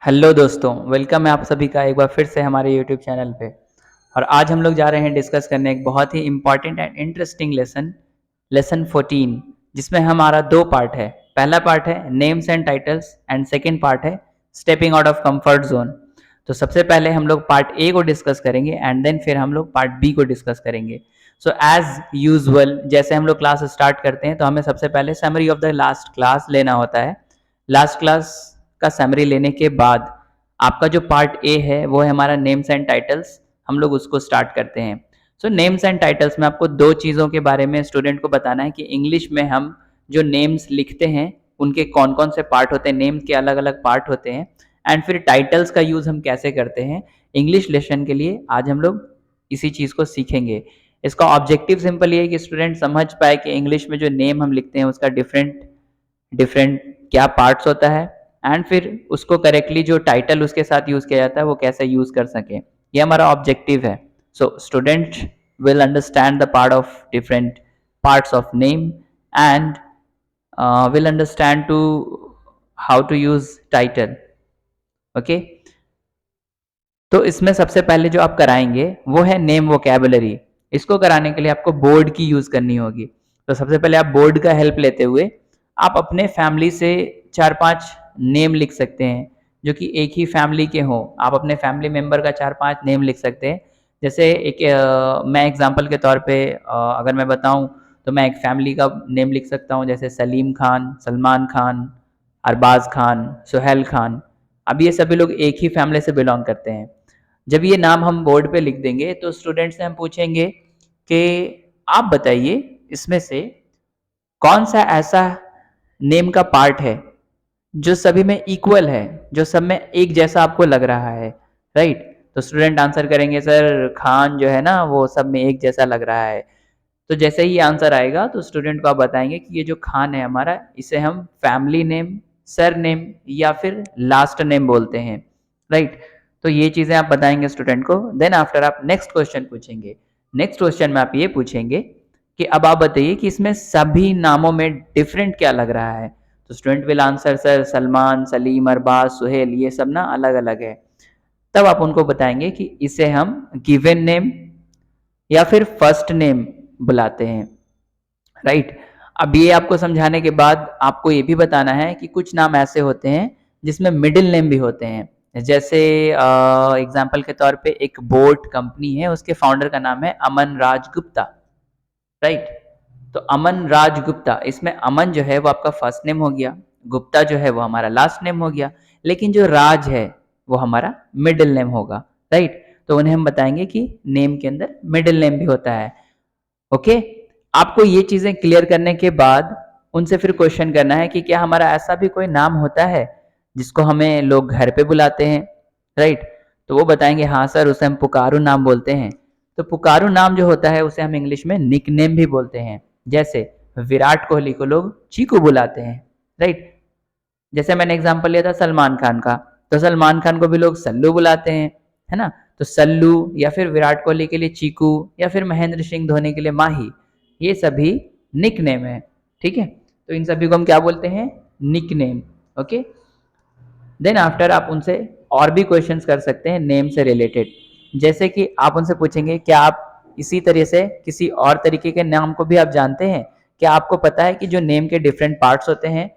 Hello दोस्तों, welcome है आप सभी का एक बार फिर से हमारे यूट्यूब चैनल पे। और आज हम लोग जा रहे हैं डिस्कस करने एक बहुत ही इम्पॉर्टेंट एंड इंटरेस्टिंग लेसन 14, जिसमें हमारा दो पार्ट है। पहला पार्ट है names and titles and second part है stepping out of comfort zone. तो सबसे पहले हम लोग पार्ट ए को डिस्कस करेंगे एंड देन फिर हम लोग पार्ट बी को डिस्कस करेंगे। सो एज यूजुअल जैसे हम लोग क्लास स्टार्ट करते हैं तो हमें सबसे पहले summary of the last class लेना होता है। लास्ट क्लास का समरी लेने के बाद आपका जो पार्ट ए है वो है हमारा नेम्स एंड टाइटल्स। हम लोग उसको स्टार्ट करते हैं। सो नेम्स एंड टाइटल्स में आपको दो चीज़ों के बारे में स्टूडेंट को बताना है कि इंग्लिश में हम जो नेम्स लिखते हैं उनके कौन कौन से पार्ट होते हैं, नेम्स के अलग अलग पार्ट होते हैं, एंड फिर टाइटल्स का यूज़ हम कैसे करते हैं इंग्लिश लेसन के लिए। आज हम लोग इसी चीज़ को सीखेंगे। इसका ऑब्जेक्टिव सिंपल ये है कि स्टूडेंट समझ पाए कि इंग्लिश में जो नेम हम लिखते हैं उसका डिफरेंट डिफरेंट क्या पार्ट्स होता है, एंड फिर उसको करेक्टली जो टाइटल उसके साथ यूज किया जाता है वो कैसे यूज कर सके, ये हमारा ऑब्जेक्टिव है। So student will understand the part of different parts of name and will understand to how to use title. Okay, तो इसमें सबसे पहले जो आप कराएंगे वो है नेम वोकैबुलरी। इसको कराने के लिए आपको बोर्ड की यूज करनी होगी। तो सबसे पहले आप बोर्ड का हेल्प लेते हुए आप अपने फैमिली से 4-5 नेम लिख सकते हैं जो कि एक ही फैमिली के हों। आप अपने फैमिली मेंबर का 4-5 नेम लिख सकते हैं। जैसे मैं एग्जांपल के तौर पे अगर मैं बताऊं तो मैं एक फैमिली का नेम लिख सकता हूं, जैसे सलीम खान, सलमान खान, अरबाज खान, सुहेल खान। अब ये सभी लोग एक ही फैमिली से बिलोंग करते हैं। जब ये नाम हम बोर्ड पे लिख देंगे तो स्टूडेंट से हम पूछेंगे कि आप बताइए इसमें से कौन सा ऐसा नेम का पार्ट है जो सभी में इक्वल है, जो सब में एक जैसा आपको लग रहा है, राइट। तो स्टूडेंट आंसर करेंगे सर खान जो है ना वो सब में एक जैसा लग रहा है। तो जैसे ही आंसर आएगा तो स्टूडेंट को आप बताएंगे कि ये जो खान है हमारा, इसे हम फैमिली नेम, सर नेम या फिर लास्ट नेम बोलते हैं, राइट। तो ये चीजें आप बताएंगे स्टूडेंट को। देन आफ्टर आप नेक्स्ट क्वेश्चन पूछेंगे। नेक्स्ट क्वेश्चन में आप ये पूछेंगे कि अब आप बताइए कि इसमें सभी नामों में डिफरेंट क्या लग रहा है। तो student will answer sir Salman, Salim, Arbaz, Sohail ये सब ना अलग अलग है। तब आप उनको बताएंगे कि इसे हम गिवन नेम या फिर फर्स्ट नेम बुलाते हैं, राइट। अब ये आपको समझाने के बाद आपको ये भी बताना है कि कुछ नाम ऐसे होते हैं जिसमें मिडिल नेम भी होते हैं। जैसे एग्जाम्पल के तौर पे एक बोट कंपनी है, उसके फाउंडर का नाम है अमन राज गुप्ता, राइट। तो अमन राज गुप्ता, इसमें अमन जो है वो आपका फर्स्ट नेम हो गया, गुप्ता जो है वो हमारा लास्ट नेम हो गया, लेकिन जो राज है वो हमारा मिडिल नेम होगा, राइट। तो उन्हें हम बताएंगे कि नेम के अंदर मिडिल नेम भी होता है। ओके, आपको ये चीजें क्लियर करने के बाद उनसे फिर क्वेश्चन करना है कि क्या हमारा ऐसा भी कोई नाम होता है जिसको हमें लोग घर पे बुलाते हैं, राइट। तो वो बताएंगे हाँ सर उसे हम पुकारू नाम बोलते हैं। तो पुकारू नाम जो होता है उसे हम इंग्लिश में निकनेम भी बोलते हैं। जैसे विराट कोहली को लोग चीकू बुलाते हैं, राइट। जैसे मैंने एग्जांपल लिया था सलमान खान का, तो सलमान खान को भी लोग सल्लू बुलाते हैं, है ना। तो सल्लू या फिर विराट कोहली के लिए चीकू या फिर महेंद्र सिंह धोनी के लिए माही, ये सभी निक नेम है, ठीक है। तो इन सभी को हम क्या बोलते हैं, nickname. Okay, then after आप उनसे और भी क्वेश्चंस कर सकते हैं नेम से रिलेटेड। जैसे कि आप उनसे पूछेंगे क्या आप इसी तरह से किसी और तरीके के नाम को भी आप जानते हैं, क्या आपको पता है कि जो नेम के डिफरेंट पार्ट्स होते हैं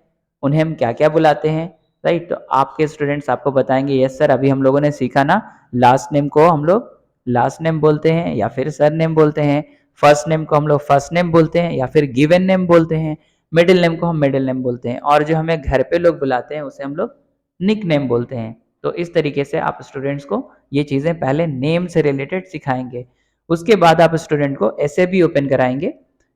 उन्हें हम क्या क्या बुलाते हैं, राइट। तो आपके स्टूडेंट्स आपको बताएंगे यस सर अभी हम लोगों ने सीखा ना, लास्ट नेम को हम लोग लास्ट नेम बोलते हैं या फिर सर नेम बोलते हैं, फर्स्ट नेम को हम लोग फर्स्ट नेम बोलते हैं या फिर गिवन नेम बोलते हैं, मिडिल नेम को हम मिडिल नेम बोलते हैं, और जो हमें घर पे लोग बुलाते हैं उसे हम लोग निक नेम बोलते हैं। तो इस तरीके से आप स्टूडेंट्स को ये चीज़ें पहले नेम से रिलेटेड सिखाएंगे। उसके बाद आप स्टूडेंट को ऐसे भी ओपन कराएंगे।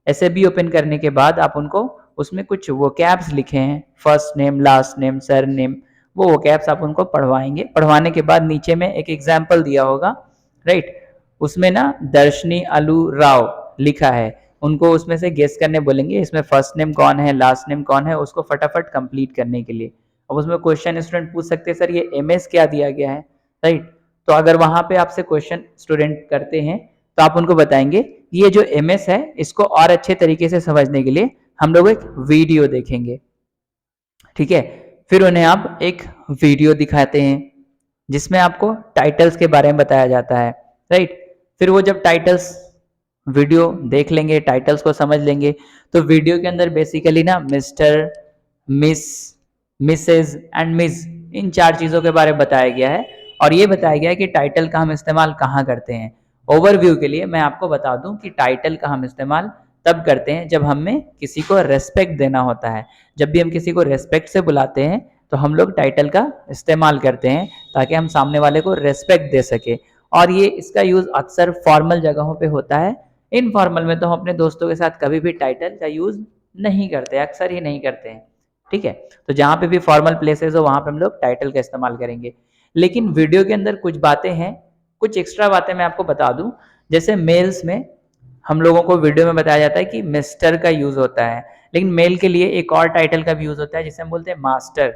ऐसे भी ओपन करने के बाद आप उनको उसमें कुछ वोकैब्स लिखे हैं, first name, last name, sir name, वो वोकैब्स आप उनको पढ़वाएंगे। पढ़वाने के बाद नीचे में एक एग्जाम्पल दिया होगा, राइट। उसमें ना दर्शनी अलू राव लिखा है, उनको उसमें से गेस करने बोलेंगे इसमें फर्स्ट नेम कौन है, लास्ट नेम कौन है, उसको फटाफट कंप्लीट करने के लिए। अब उसमें क्वेश्चन स्टूडेंट पूछ सकते हैं सर ये एमएस क्या दिया गया है, राइट। तो अगर वहां पे आपसे क्वेश्चन स्टूडेंट करते हैं तो आप उनको बताएंगे ये जो एमएस है इसको और अच्छे तरीके से समझने के लिए हम लोग एक वीडियो देखेंगे, ठीक है। फिर उन्हें आप एक वीडियो दिखाते हैं जिसमें आपको टाइटल्स के बारे में बताया जाता है, राइट। फिर वो जब टाइटल्स वीडियो देख लेंगे, टाइटल्स को समझ लेंगे, तो वीडियो के अंदर बेसिकली ना mister, miss, Mrs and miss, इन 4 चीज़ों के बारे में बताया गया है और ये बताया गया है कि टाइटल का हम इस्तेमाल कहाँ करते हैं। ओवरव्यू के लिए मैं आपको बता दूं कि टाइटल का हम इस्तेमाल तब करते हैं जब हमें किसी को रेस्पेक्ट देना होता है। जब भी हम किसी को रेस्पेक्ट से बुलाते हैं तो हम लोग टाइटल का इस्तेमाल करते हैं ताकि हम सामने वाले को रेस्पेक्ट दे सके। और ये इसका यूज़ अक्सर फॉर्मल जगहों पे होता है। इनफॉर्मल में तो हम अपने दोस्तों के साथ कभी भी टाइटल का यूज़ नहीं करते, अक्सर ही नहीं करते हैं, ठीक है। तो जहाँ पे भी फॉर्मल प्लेसेस हो वहाँ पे हम लोग टाइटल का इस्तेमाल करेंगे। लेकिन वीडियो के अंदर कुछ बातें हैं, कुछ एक्स्ट्रा बातें मैं आपको बता दूं। जैसे मेल्स में हम लोगों को वीडियो में बताया जाता है कि मिस्टर का यूज़ होता है, लेकिन मेल के लिए एक और टाइटल का भी यूज़ होता है जिसे हम बोलते हैं मास्टर।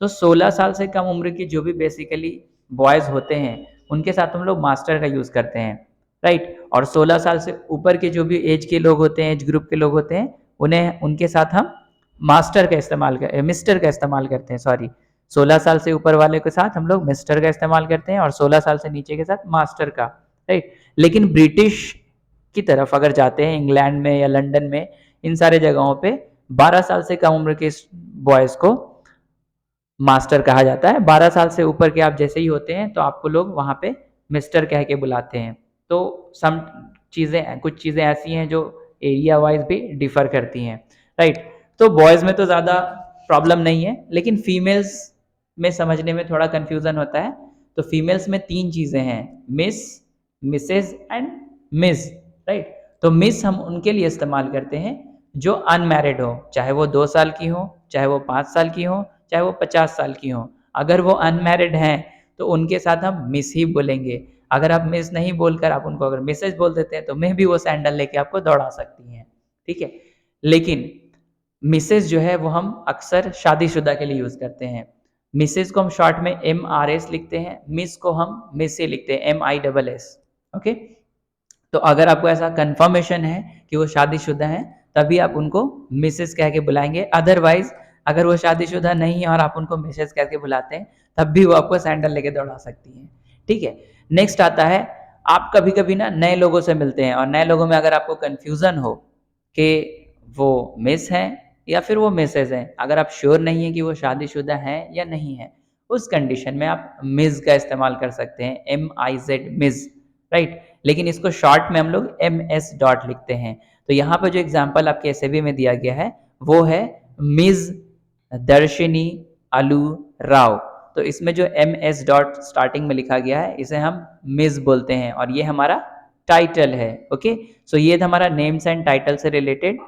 तो 16 साल से कम उम्र के जो भी बेसिकली बॉयज़ होते हैं उनके साथ हम लोग मास्टर का यूज़ करते हैं, राइट। और 16 साल से ऊपर के जो भी एज के लोग होते हैं, एज ग्रुप के लोग होते हैं, उन्हें उनके साथ हम मास्टर का इस्तेमाल कर मिस्टर का इस्तेमाल करते हैं, सॉरी। 16 साल से ऊपर वाले के साथ हम लोग मिस्टर का इस्तेमाल करते हैं और 16 साल से नीचे के साथ मास्टर का, राइट। लेकिन ब्रिटिश की तरफ अगर जाते हैं, इंग्लैंड में या लंदन में, इन सारे जगहों पे 12 साल से कम उम्र के बॉयज़ को मास्टर कहा जाता है। 12 साल से ऊपर के आप जैसे ही होते हैं तो आपको लोग वहाँ पे मिस्टर कह के बुलाते हैं। तो सम चीज़ें, कुछ चीज़ें ऐसी हैं जो एरिया वाइज भी डिफ़र करती हैं, राइट। तो बॉयज़ में तो ज़्यादा प्रॉब्लम नहीं है, लेकिन फीमेल्स में समझने में थोड़ा कन्फ्यूज़न होता है। तो फीमेल्स में 3 चीज़ें हैं, miss, Mrs and miss, right. तो मिस हम उनके लिए इस्तेमाल करते हैं जो अनमैरिड हो, चाहे वो 2 साल की हो, चाहे वो 5 साल की हो, चाहे वो 50 साल की हो। अगर वो अनमैरिड हैं तो उनके साथ हम मिस ही बोलेंगे। अगर आप मिस नहीं बोलकर आप उनको अगर मिसेज बोल देते हैं तो मे भी वो सैंडल लेके आपको दौड़ा सकती हैं, ठीक है। लेकिन मिसेज जो है वो हम अक्सर शादीशुदा के लिए यूज़ करते हैं। मिसेज को हम शॉर्ट में MRS लिखते हैं, मिस को हम मिसी लिखते हैं, MISS, ओके। तो अगर आपको ऐसा कंफर्मेशन है कि वो शादीशुदा हैं तभी आप उनको मिसेस कह के बुलाएंगे। अदरवाइज अगर वो शादीशुदा नहीं है और आप उनको मिसेस कह के बुलाते हैं तब भी वो आपको सैंडल लेके दौड़ा सकती हैं, ठीक है। नेक्स्ट आता है, आप कभी कभी ना नए लोगों से मिलते हैं और नए लोगों में अगर आपको कन्फ्यूज़न हो कि वो मिस हैं या फिर वो मिसेज हैं, अगर आप श्योर नहीं है कि वो शादीशुदा हैं या नहीं है, उस कंडीशन में आप मिस का इस्तेमाल कर सकते हैं, MIZ, मिस, राइट। लेकिन इसको शॉर्ट में हम लोग MS डॉट लिखते हैं। तो यहाँ पर जो एग्जाम्पल आपके एसएबी में दिया गया है वो है मिस दर्शिनी अलू राव। तो इसमें जो MS डॉट स्टार्टिंग में लिखा गया है इसे हम मिस बोलते हैं और ये हमारा टाइटल है, ओके। सो ये था हमारा नेम्स एंड टाइटल से रिलेटेड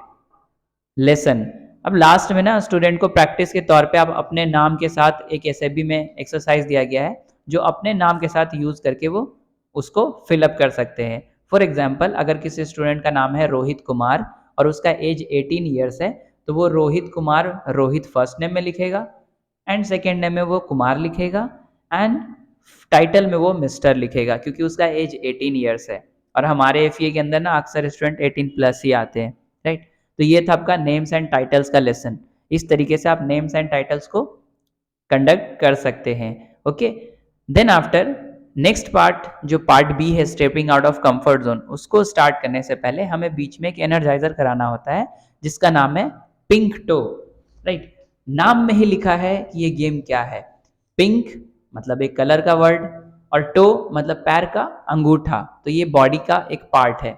लेसन। अब लास्ट में ना स्टूडेंट को प्रैक्टिस के तौर पे आप अपने नाम के साथ एक एसएबी में एक्सरसाइज दिया गया है जो अपने नाम के साथ यूज करके वो उसको फिलअप कर सकते हैं। फॉर एग्जाम्पल, अगर किसी स्टूडेंट का नाम है रोहित कुमार और उसका एज 18 ईयर्स है तो वो रोहित कुमार रोहित फर्स्ट नेम में लिखेगा एंड सेकेंड नेम में वो कुमार लिखेगा एंड टाइटल में वो मिस्टर लिखेगा क्योंकि उसका एज 18 ईयर्स है। और हमारे एफए के अंदर ना अक्सर स्टूडेंट 18 प्लस ही आते हैं, राइट। तो ये था आपका नेम्स एंड टाइटल्स का लेसन। इस तरीके से आप नेम्स एंड टाइटल्स को कंडक्ट कर सकते हैं, okay. Then after next part जो पार्ट बी है, stepping out of comfort zone, उसको स्टार्ट करने से पहले हमें बीच में एक एनर्जाइजर कराना होता है जिसका नाम है पिंक टो, राइट। नाम में ही लिखा है कि ये गेम क्या है। पिंक मतलब एक कलर का वर्ड और टो मतलब पैर का अंगूठा, तो ये बॉडी का एक पार्ट है।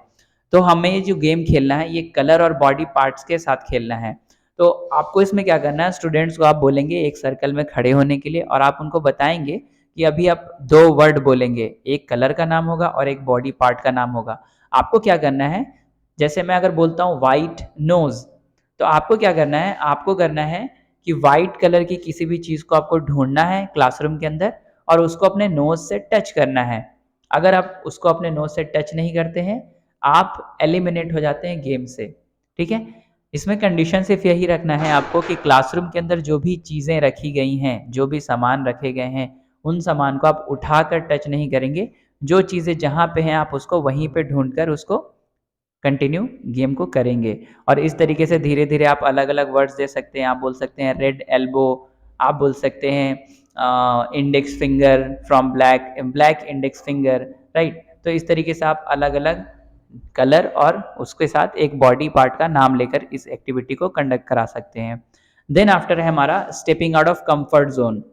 तो हमें ये जो गेम खेलना है ये कलर और बॉडी पार्ट्स के साथ खेलना है। तो आपको इसमें क्या करना है, स्टूडेंट्स को आप बोलेंगे एक सर्कल में खड़े होने के लिए और आप उनको बताएंगे कि अभी आप 2 वर्ड बोलेंगे, एक कलर का नाम होगा और एक बॉडी पार्ट का नाम होगा। आपको क्या करना है, जैसे मैं अगर बोलता हूँ वाइट नोज, तो आपको क्या करना है, आपको करना है कि वाइट कलर की किसी भी चीज़ को आपको ढूंढना है क्लासरूम के अंदर और उसको अपने नोज से टच करना है। अगर आप उसको अपने नोज से टच नहीं करते हैं आप एलिमिनेट हो जाते हैं गेम से, ठीक है। इसमें कंडीशन सिर्फ यही रखना है आपको कि क्लासरूम के अंदर जो भी चीज़ें रखी गई हैं, जो भी सामान रखे गए हैं, उन सामान को आप उठाकर टच नहीं करेंगे। जो चीज़ें जहाँ पे हैं आप उसको वहीं पे ढूंढकर उसको कंटिन्यू गेम को करेंगे। और इस तरीके से धीरे धीरे आप अलग अलग वर्ड्स दे सकते हैं। आप बोल सकते हैं रेड एल्बो, आप बोल सकते हैं index finger from black, black index finger, right. तो इस तरीके से आप अलग अलग कलर और उसके साथ एक बॉडी पार्ट का नाम लेकर इस एक्टिविटी को कंडक्ट करा सकते हैं। देन आफ्टर है हमारा stepping out of comfort zone.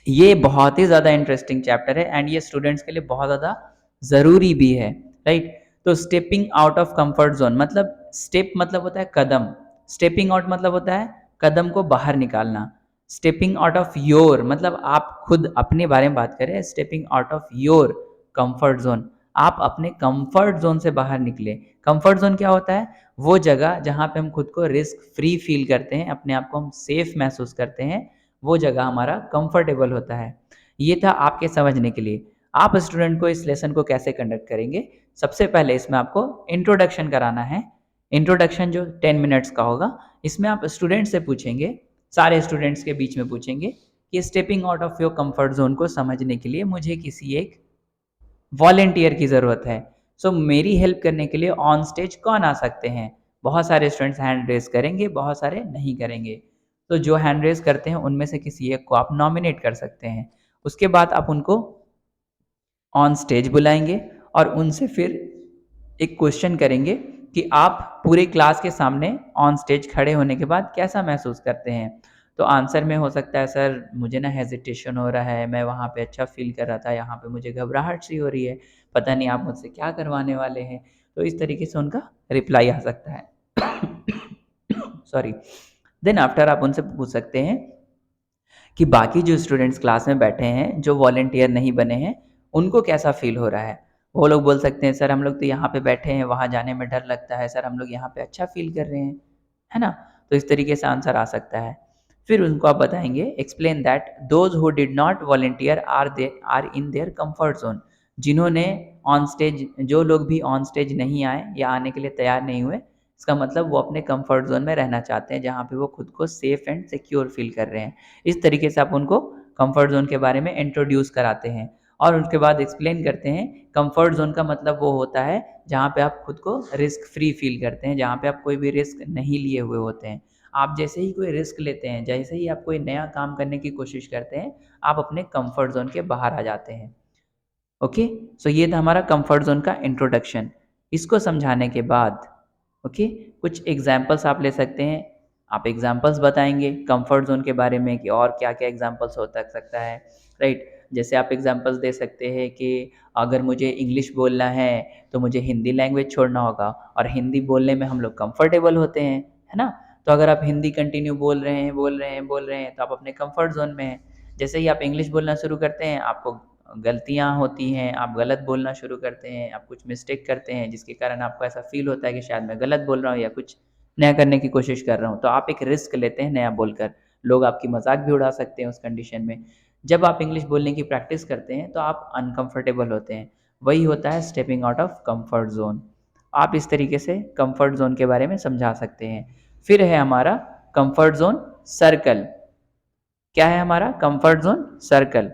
ये बहुत ही ज़्यादा इंटरेस्टिंग चैप्टर है एंड ये स्टूडेंट्स के लिए बहुत ज़्यादा ज़रूरी भी है, राइट। तो stepping out of comfort zone मतलब स्टेप मतलब होता है कदम, स्टेपिंग आउट मतलब होता है कदम को बाहर निकालना। स्टेपिंग आउट ऑफ योर मतलब आप खुद अपने बारे में बात करें, stepping out of your comfort zone, आप अपने कंफर्ट जोन से बाहर निकले। कंफर्ट जोन क्या होता है? वो जगह जहाँ पे हम खुद को रिस्क फ्री फील करते हैं, अपने आप को हम सेफ महसूस करते हैं, वो जगह हमारा कंफर्टेबल होता है। ये था आपके समझने के लिए। आप स्टूडेंट को इस लेसन को कैसे कंडक्ट करेंगे? सबसे पहले इसमें आपको इंट्रोडक्शन कराना है। इंट्रोडक्शन जो 10 मिनट्स का होगा, इसमें आप स्टूडेंट से पूछेंगे, सारे स्टूडेंट्स के बीच में पूछेंगे कि stepping out of your comfort zone को समझने के लिए मुझे किसी एक वॉलंटियर की ज़रूरत है। सो मेरी हेल्प करने के लिए ऑन स्टेज कौन आ सकते हैं? बहुत सारे स्टूडेंट्स हैंड रेज़ करेंगे, बहुत सारे नहीं करेंगे। तो जो हैंड रेज़ करते हैं उनमें से किसी एक को आप नॉमिनेट कर सकते हैं। उसके बाद आप उनको ऑन स्टेज बुलाएँगे और उनसे फिर एक क्वेश्चन करेंगे कि आप पूरे क्लास के सामने ऑन स्टेज खड़े होने के बाद कैसा महसूस करते हैं? तो आंसर में हो सकता है सर मुझे ना हेजिटेशन हो रहा है, मैं वहाँ पे अच्छा फ़ील कर रहा था, यहाँ पे मुझे घबराहट सी हो रही है, पता नहीं आप मुझसे क्या करवाने वाले हैं। तो इस तरीके से उनका रिप्लाई आ सकता है। सॉरी। देन आफ्टर आप उनसे पूछ सकते हैं कि बाकी जो स्टूडेंट्स क्लास में बैठे हैं, जो वॉलंटियर नहीं बने हैं, उनको कैसा फ़ील हो रहा है? वो लोग बोल सकते हैं, "सर हम लोग तो यहाँ पे बैठे हैं, वहाँ जाने में डर लगता है। सर हम लोग यहाँ पे अच्छा फ़ील कर रहे हैं।" है ना? तो इस तरीके से आंसर आ सकता है। फिर उनको आप बताएँगे, "explain that those who did not volunteer are in their comfort zone." जिन्होंने ऑन स्टेज जो लोग भी ऑन स्टेज नहीं आए या आने के लिए तैयार नहीं हुए, इसका मतलब वो अपने कम्फर्ट ज़ोन में रहना चाहते हैं, जहाँ पे वो खुद को सेफ़ एंड सिक्योर फ़ील कर रहे हैं। इस तरीके से आप उनको कंफर्ट ज़ोन के बारे में इंट्रोड्यूस कराते हैं और उसके बाद एक्सप्लेन करते हैं कंफर्ट ज़ोन का मतलब वो होता है जहाँ पे आप खुद को रिस्क फ्री फील करते हैं, जहाँ पे आप कोई भी रिस्क नहीं लिए हुए होते हैं। आप जैसे ही कोई रिस्क लेते हैं, जैसे ही आप कोई नया काम करने की कोशिश करते हैं, आप अपने कंफर्ट ज़ोन के बाहर आ जाते हैं। ओके, सो ये था हमारा कंफर्ट ज़ोन का इंट्रोडक्शन। इसको समझाने के बाद ओके, कुछ एग्जांपल्स आप ले सकते हैं। आप एग्जांपल्स बताएँगे कंफर्ट ज़ोन के बारे में कि और क्या-क्या एग्जांपल्स हो तक सकता है, राइट? जैसे आप एग्जांपल्स दे सकते हैं कि अगर मुझे इंग्लिश बोलना है, तो मुझे हिंदी लैंग्वेज छोड़ना होगा और हिंदी बोलने में हम लोग कंफर्टेबल होते हैं, है ना? तो अगर आप हिंदी कंटिन्यू बोल रहे हैं, बोल रहे हैं, बोल रहे हैं, तो आप अपने कंफर्ट ज़ोन में हैं। जैसे ही आप इंग्लिश बोलना शुरू करते हैं, आपको गलतियाँ होती हैं, आप गलत बोलना शुरू करते हैं, आप कुछ मिस्टेक करते हैं, जिसके कारण आपको ऐसा फ़ील होता है कि शायद मैं गलत बोल रहा हूँ या कुछ नया करने की कोशिश कर रहा हूँ। तो आप एक रिस्क लेते हैं नया बोलकर। लोग आपकी मज़ाक भी उड़ा सकते हैं उस कंडीशन में। जब आप इंग्लिश बोलने की प्रैक्टिस करते हैं, तो आप अनकम्फ़र्टेबल होते हैं। वही होता है stepping out of comfort zone. आप इस तरीके से कम्फ़र्ट ज़ोन के बारे में समझा सकते हैं। फिर है हमारा कम्फ़र्ट ज़ोन सर्कल। क्या है हमारा कम्फ़र्ट ज़ोन सर्कल?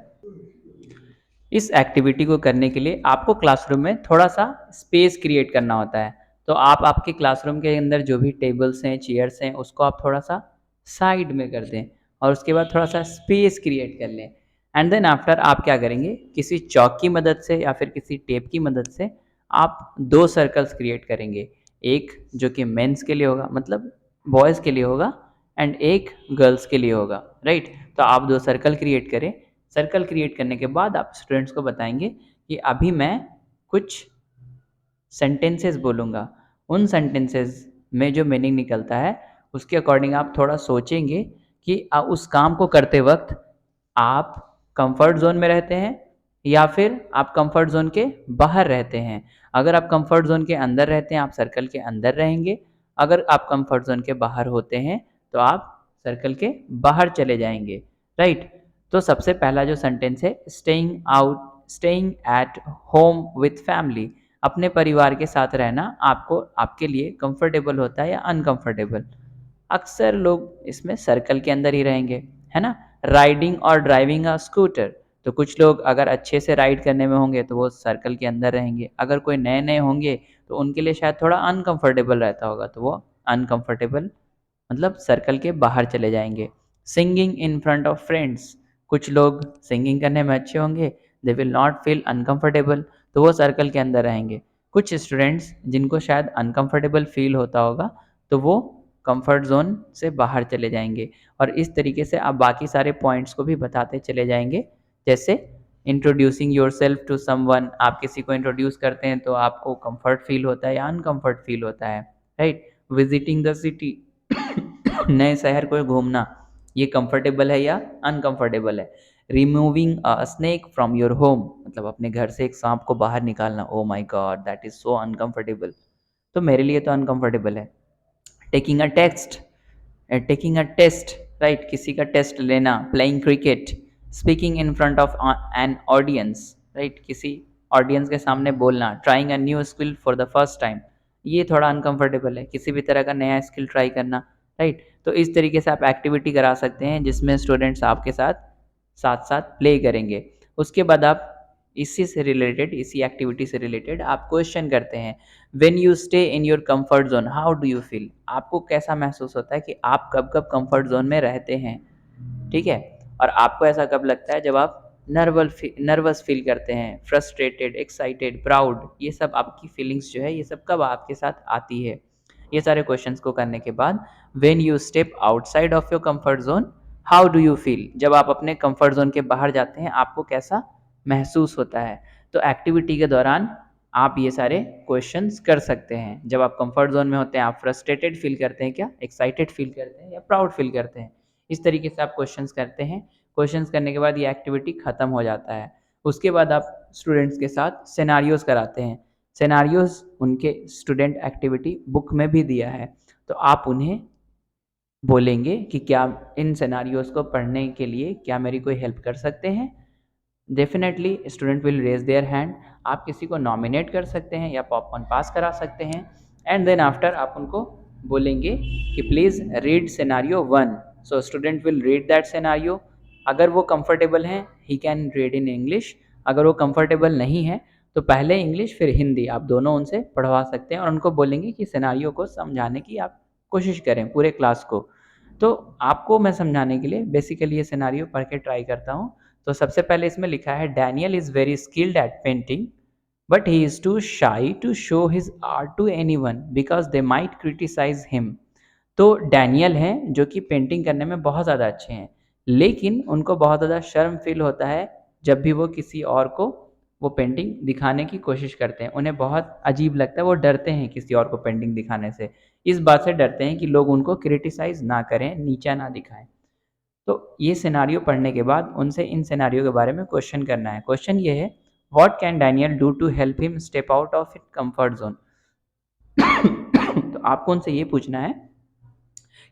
इस एक्टिविटी को करने के लिए आपको क्लासरूम में थोड़ा-सा स्पेस क्रिएट करना होता है। तो आप आपके क्लासरूम के अंदर जो भी टेबल्स हैं, चेयर्स हैं, उसको आप थोड़ा-सा साइड में कर दें और उसके बाद थोड़ा-सा स्पेस क्रिएट कर लें। एंड देन आफ्टर आप क्या करेंगे, किसी चॉक की मदद से या फिर किसी टेप की मदद से आप 2 सर्कल्स क्रिएट करेंगे। एक जो कि मेंस के लिए होगा मतलब बॉयज़ के लिए होगा एंड एक गर्ल्स के लिए होगा, राइट? तो आप 2 सर्कल क्रिएट करें। सर्कल क्रिएट करने के बाद आप स्टूडेंट्स को बताएँगे कि अभी मैं कुछ सेंटेंसेस बोलूँगा। उन सेंटेंसेस में जो मीनिंग निकलता है, उसके अकॉर्डिंग आप थोड़ा सोचेंगे कि उस काम को करते वक़्त आप कंफर्ट ज़ोन में रहते हैं या फिर आप कंफर्ट ज़ोन के बाहर रहते हैं। अगर आप कंफर्ट ज़ोन के अंदर रहते हैं, आप सर्कल के अंदर रहेंगे। अगर आप कंफर्ट ज़ोन के बाहर होते हैं, तो आप सर्कल के बाहर चले जाएँगे, राइट? तो सबसे पहला जो सेंटेंस है staying at home with family. अपने परिवार के साथ रहना आपको आपके लिए कंफर्टेबल होता है या अनकंफर्टेबल? अक्सर लोग इसमें सर्कल के अंदर ही रहेंगे, है ना? राइडिंग और ड्राइविंग अ स्कूटर, तो कुछ लोग अगर अच्छे से राइड करने में होंगे तो वो सर्कल के अंदर रहेंगे। अगर कोई नए-नए होंगे तो उनके लिए शायद थोड़ा अनकंफर्टेबल रहता होगा, तो वो अनकंफर्टेबल मतलब सर्कल के बाहर चले जाएँगे। Singing in front of friends, कुछ लोग सिंगिंग करने में अच्छे होंगे, they will not feel uncomfortable, तो वो सर्कल के अंदर रहेंगे। कुछ स्टूडेंट्स जिनको शायद अनकंफर्टेबल फील होता होगा, तो वो कंफर्ट जोन से बाहर चले जाएंगे। और इस तरीके से आप बाकी सारे पॉइंट्स को भी बताते चले जाएंगे। जैसे introducing yourself to someone, आप किसी को इंट्रोड्यूस करते हैं तो आपको कंफर्ट फील होता है या अनकंफर्ट फील होता है, राइट। विजिटिंग द सिटी, नए शहर को घूमना, ये कंफर्टेबल है या अनकंफर्टेबल है। Removing a snake from your home, मतलब अपने घर से एक सांप को बाहर निकालना, oh my God that is so uncomfortable, तो मेरे लिए तो अनकंफर्टेबल है। टेकिंग अ टेस्ट, राइट, किसी का टेस्ट लेना। Playing cricket, speaking in front of an audience, right, किसी ऑडियंस के सामने बोलना। Trying a new skill for the first time, ये थोड़ा अनकंफर्टेबल है, किसी भी तरह का नया स्किल ट्राई करना, राइट। तो इस तरीके से आप एक्टिविटी करा सकते हैं जिसमें स्टूडेंट्स आपके साथ साथ साथ प्ले करेंगे। उसके बाद आप इसी से रिलेटेड, इसी एक्टिविटी से रिलेटेड आप क्वेश्चन करते हैं। When you stay in your comfort zone how do you feel, आपको कैसा महसूस होता है कि आप कब कब कंफर्ट जोन में रहते हैं, ठीक है। और आपको ऐसा कब लगता है जब आप नर्वस फील करते हैं, फ्रस्ट्रेटेड, एक्साइटेड, प्राउड, ये सब आपकी फीलिंग्स जो है ये सब कब आपके साथ आती है। ये सारे क्वेश्चंस को करने के बाद when you step outside of your comfort zone how do you feel, जब आप अपने कंफर्ट जोन के बाहर जाते हैं आपको कैसा महसूस होता है। तो एक्टिविटी के दौरान आप ये सारे क्वेश्चंस कर सकते हैं। जब आप कंफर्ट जोन में होते हैं आप फ्रस्ट्रेटेड फील करते हैं क्या, एक्साइटेड फील करते हैं या प्राउड फील करते हैं, इस तरीके से आप क्वेश्चंस करते हैं। क्वेश्चंस करने के बाद ये एक्टिविटी ख़त्म हो जाता है। उसके बाद आप स्टूडेंट्स के साथ सिनेरियोज कराते हैं। सिनेरियोज उनके स्टूडेंट एक्टिविटी बुक में भी दिया है, तो आप उन्हें बोलेंगे कि क्या इन सिनेरियोज को पढ़ने के लिए क्या मेरी कोई हेल्प कर सकते हैं। Definitely student will raise their hand. आप किसी को नॉमिनेट कर सकते हैं या पॉपकॉर्न पास करा सकते हैं। एंड देन आफ्टर आप उनको बोलेंगे कि please read scenario 1, so student will read that scenario. अगर वो कंफर्टेबल हैं he can read in English, अगर वो कंफर्टेबल नहीं है तो पहले इंग्लिश फिर हिंदी आप दोनों उनसे पढ़वा सकते हैं और उनको बोलेंगे कि सिनारियो को समझाने की आप कोशिश करें पूरे क्लास को। तो आपको मैं समझाने के लिए बेसिकली ये सिनारियो पढ़ के ट्राई करता हूँ। तो सबसे पहले इसमें लिखा है Daniel is very skilled at painting but he is too shy to show his art to anyone because they might criticize him. तो डैनियल हैं जो कि पेंटिंग करने में बहुत ज़्यादा अच्छे हैं, लेकिन उनको बहुत ज़्यादा शर्म फील होता है जब भी वो किसी और को वो पेंटिंग दिखाने की कोशिश करते हैं। उन्हें बहुत अजीब लगता है, वो डरते हैं किसी और को पेंटिंग दिखाने से। इस बात से डरते हैं कि लोग उनको क्रिटिसाइज़ ना करें, नीचा ना दिखाएं। तो ये सिनारियो पढ़ने के बाद उनसे इन सिनारियो के बारे में क्वेश्चन करना है। क्वेश्चन ये है, what can Daniel do to help him step out of it comfort zone. तो आपको उनसे ये पूछना है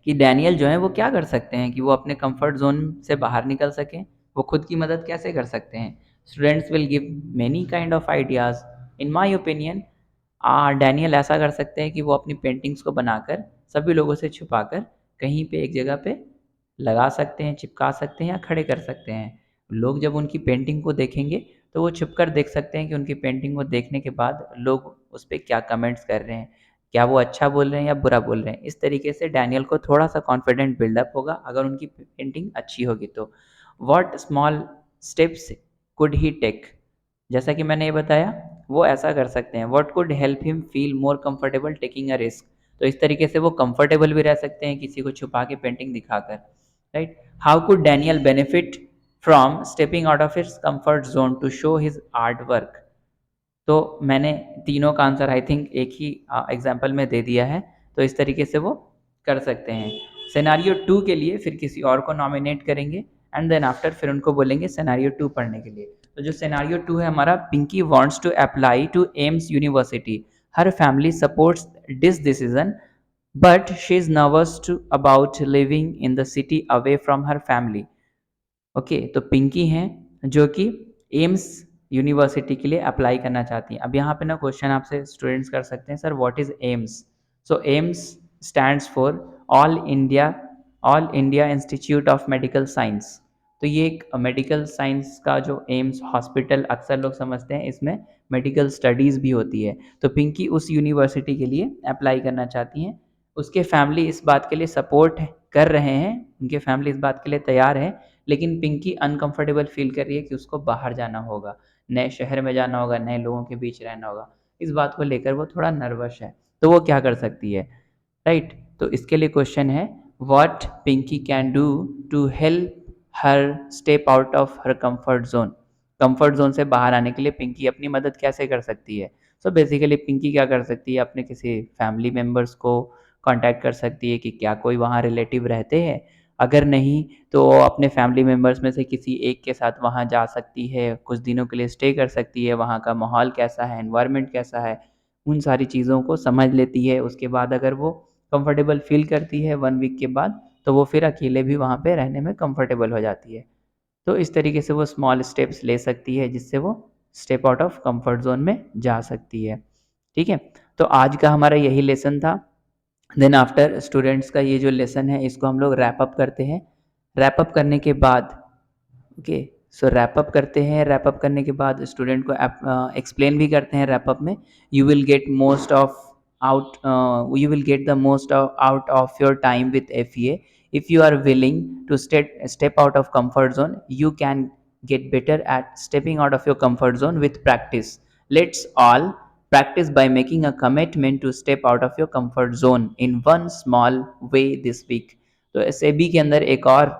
कि डैनियल जो है वो क्या कर सकते हैं कि वो अपने कंफर्ट जोन से बाहर निकल सकें, वो खुद की मदद कैसे कर सकते हैं। Students will give many kind of ideas. In my opinion Daniel ऐसा कर सकते हैं कि वो अपनी पेंटिंग्स को बनाकर सभी लोगों से छुपाकर कहीं पे एक जगह पे लगा सकते हैं, चिपका सकते हैं या खड़े कर सकते हैं। लोग जब उनकी पेंटिंग को देखेंगे तो वो छुपकर देख सकते हैं कि उनकी पेंटिंग को देखने के बाद लोग उस पे क्या कमेंट्स कर रहे हैं, क्या वो अच्छा बोल रहे हैं या बुरा बोल रहे हैं। इस तरीके से डैनियल को थोड़ा-सा कॉन्फिडेंट बिल्डअप होगा अगर उनकी पेंटिंग अच्छी होगी तो। What small steps could he take, जैसा कि मैंने ये बताया वो ऐसा कर सकते हैं। What could help him feel more comfortable taking a risk, तो इस तरीके से वो कंफर्टेबल भी रह सकते हैं किसी को छुपा के पेंटिंग दिखाकर, right. How could Daniel benefit from stepping out of his comfort zone to show his art work. तो मैंने तीनों का आंसर आई थिंक एक ही एग्जाम्पल में दे दिया है, तो इस तरीके से वो कर सकते हैं। सिनारियो 2 के लिए फिर किसी और को नॉमिनेट करेंगे एंड देन आफ्टर फिर उनको बोलेंगे सिनारियो 2 पढ़ने के लिए। तो जो सिनारियो 2 है हमारा, Pinky wants to apply to AIIMS university, her family supports this decision but she is nervous too about living in the city away from her family. Okay, तो पिंकी हैं जो कि एम्स यूनिवर्सिटी के लिए अप्लाई करना चाहती हैं। अब यहाँ पे ना क्वेश्चन आपसे स्टूडेंट्स कर सकते हैं, sir what is AIIMS. So AIIMS stands for all India institute of medical science. तो ये एक मेडिकल साइंस का जो एम्स हॉस्पिटल अक्सर लोग समझते हैं, इसमें मेडिकल स्टडीज़ भी होती है। तो पिंकी उस यूनिवर्सिटी के लिए अप्लाई करना चाहती हैं। उसके फैमिली इस बात के लिए सपोर्ट कर रहे हैं, उनके फैमिली इस बात के लिए तैयार है, लेकिन पिंकी अनकंफर्टेबल फील कर रही है कि उसको बाहर जाना होगा, नए शहर में जाना होगा, नए लोगों के बीच रहना होगा। इस बात को लेकर वो थोड़ा नर्वस है, तो वो क्या कर सकती है, राइट? तो इसके लिए क्वेश्चन है, what Pinky can do to help her step out of her comfort zone. Comfort zone से बाहर आने के लिए पिंकी अपनी मदद कैसे कर सकती है? सो बेसिकली पिंकी क्या कर सकती है, अपने किसी फैमिली मेम्बर्स को कांटेक्ट कर सकती है कि क्या कोई वहाँ रिलेटिव रहते हैं, अगर नहीं तो वो अपने फैमिली मेम्बर्स में से किसी एक के साथ वहाँ जा सकती है, कुछ दिनों के लिए स्टे कर सकती है, वहाँ का माहौल कैसा है, एनवायरनमेंट कैसा है, उन सारी चीज़ों को समझ लेती है। उसके बाद अगर वो कंफर्टेबल फील करती है 1 वीक के बाद, तो वो फिर अकेले भी वहाँ पे रहने में कंफर्टेबल हो जाती है। तो इस तरीके से वो स्मॉल स्टेप्स ले सकती है, जिससे वो step out of comfort zone में जा सकती है। ठीक है? तो आज का हमारा यही लेसन था। देन आफ्टर स्टूडेंट्स का ये जो लेसन है, इसको हम लोग रैप अप करते हैं। रैप अप करने के बाद ओके, सो रैप अप करते हैं। रैप अप करने के बाद स्टूडेंट को एक्सप्लेन भी करते हैं रैप अप में। You will get most of out you will get the most out of your time with FEA. If you are willing to step out of comfort zone, you can get better at stepping out of your comfort zone with practice. Let's all practice by making a commitment to step out of your comfort zone in one small way this week. तो SAB के अंदर एक और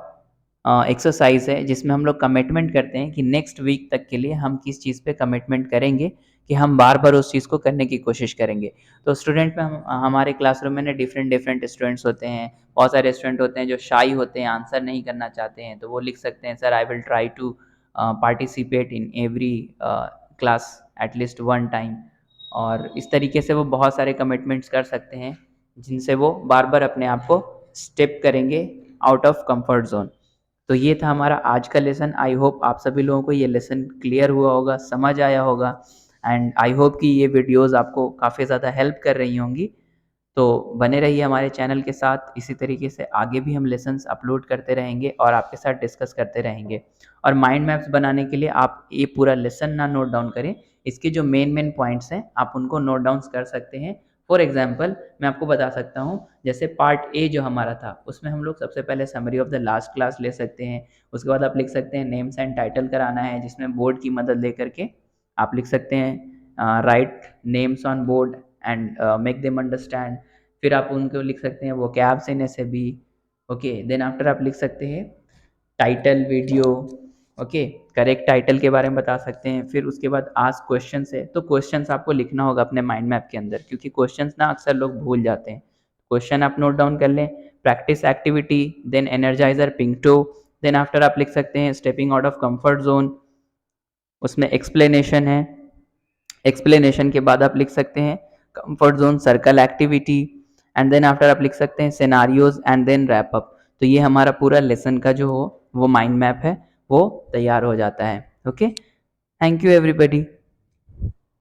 exercise है, जिसमें हम लोग commitment करते हैं कि नेक्स्ट वीक तक के लिए हम किस चीज़ पे कमिटमेंट करेंगे, कि हम बार-बार उस चीज़ को करने की कोशिश करेंगे। तो स्टूडेंट में हमारे क्लासरूम में ना डिफरेंट डिफरेंट स्टूडेंट्स होते हैं। बहुत सारे स्टूडेंट होते हैं जो शाई होते हैं, आंसर नहीं करना चाहते हैं, तो वो लिख सकते हैं, sir I will try to participate in every class at least one time. और इस तरीके से वो बहुत सारे कमिटमेंट्स कर सकते हैं, जिनसे वो बार-बार अपने आप को स्टेप करेंगे आउट ऑफ कंफर्ट ज़ोन। तो ये था हमारा आज का लेसन। आई होप आप सभी लोगों को ये लेसन क्लियर हुआ होगा, समझ आया होगा, एंड आई होप कि ये वीडियोस आपको काफ़ी ज़्यादा हेल्प कर रही होंगी। तो बने रहिए हमारे चैनल के साथ, इसी तरीके से आगे भी हम लेसन्स अपलोड करते रहेंगे और आपके साथ डिस्कस करते रहेंगे। और माइंड मैप्स बनाने के लिए आप ये पूरा लेसन ना नोट डाउन करें, इसके जो मेन पॉइंट्स हैं आप उनको नोट डाउन कर सकते हैं। फॉर एग्जाम्पल मैं आपको बता सकता हूँ, जैसे पार्ट ए जो हमारा था, उसमें हम लोग सबसे पहले summary of the last class ले सकते हैं। उसके बाद आप लिख सकते हैं नेम्स एंड टाइटल कराना है, जिसमें बोर्ड की मदद लेकर के आप लिख सकते हैं right names on board and make them understand. फिर आप उनको लिख सकते हैं वो कैब्स इन SAB। ओके, देन आफ्टर आप लिख सकते हैं title video. Okay, correct title के बारे में बता सकते हैं। फिर उसके बाद आस्क क्वेश्चंस है, तो क्वेश्चंस आपको लिखना होगा अपने माइंड मैप के अंदर, क्योंकि क्वेश्चंस ना अक्सर लोग भूल जाते हैं। क्वेश्चन आप नोट डाउन कर लें। प्रैक्टिस एक्टिविटी, देन एनर्जाइजर पिंटो। देन आफ्टर आप लिख सकते हैं stepping out of comfort zone, उसमें एक्सप्लेनेशन है। एक्सप्लेनेशन के बाद आप लिख सकते हैं comfort zone circle activity, and then after आप लिख सकते हैं scenarios and then wrap up. तो ये हमारा पूरा लेसन का जो हो वो माइंड मैप है, वो तैयार हो जाता है। Okay, thank you everybody.